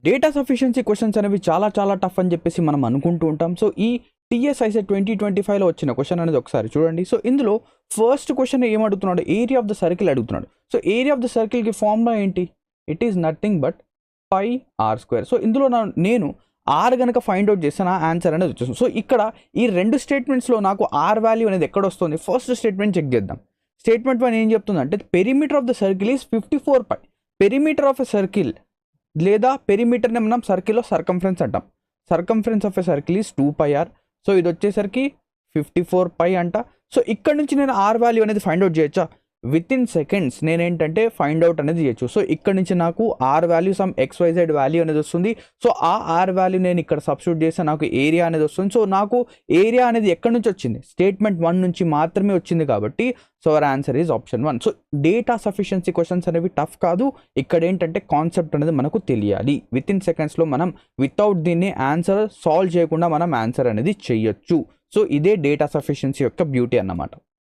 Data sufficiency questions అనేవి చాలా చాలా టఫ్ అని చెప్పేసి మనం అనుకుంటూ ఉంటాం. సో ఈ టీఎస్ఐసెట్ 2025లో వచ్చిన క్వశ్చన్ అనేది ఒకసారి చూడండి. సో ఇందులో ఫస్ట్ క్వశ్చన్ ఏమడుగుతున్నాడు, ఏరియా ఆఫ్ ద సర్కిల్ అడుగుతున్నాడు. సో ఏరియా ఆఫ్ ద సర్కిల్కి ఫార్ములా ఏంటి, it is nothing but πr². So ఇందులో నేను ఆర్ కనుక ఫైండ్ అవుట్ చేస్తే నా ఆన్సర్ అనేది వచ్చేస్తుంది. సో ఇక్కడ ఈ రెండు స్టేట్మెంట్స్లో నాకు ఆర్ వాల్యూ అనేది ఎక్కడ వస్తుంది, ఫస్ట్ స్టేట్మెంట్ చెక్ చేద్దాం. స్టేట్మెంట్ 1 ఏం చెప్తుందంటే perimeter of the circle is 54π. Perimeter of a circle లేదా పెరిమీటర్ని మనం సర్కిల్లో సర్కంఫరెన్స్ అంటాం. Circumference of a circle is 2πr. So ఇది వచ్చేసరికి 54π అంట. సో ఇక్కడ నుంచి నేను ఆర్ వాల్యూ అనేది ఫైండ్ అవుట్ చేయొచ్చా, విత్ ఇన్ సెకండ్స్ నేనేంటంటే ఫైండ్ అవుట్ అనేది చేయొచ్చు. సో ఇక్కడ నుంచి నాకు R value some XYZ value అనేది వస్తుంది. సో ఆ ఆర్ వాల్యూ నేను ఇక్కడ సబ్స్టిట్యూట్ చేస్తే నాకు ఏరియా అనేది వస్తుంది. సో నాకు ఏరియా అనేది ఎక్కడి నుంచి వచ్చింది, స్టేట్మెంట్ 1 నుంచి మాత్రమే వచ్చింది కాబట్టి so our answer is option 1. So data sufficiency questions అనేవి టఫ్ కాదు, ఇక్కడ ఏంటంటే కాన్సెప్ట్ అనేది మనకు తెలియాలి. విత్ ఇన్ సెకండ్స్లో మనం వితౌట్ దీన్ని ఆన్సర్ సాల్వ్ చేయకుండా మనం ఆన్సర్ అనేది చేయొచ్చు. సో ఇదే డేటా సఫిషియన్సీ యొక్క బ్యూటీ అన్నమాట.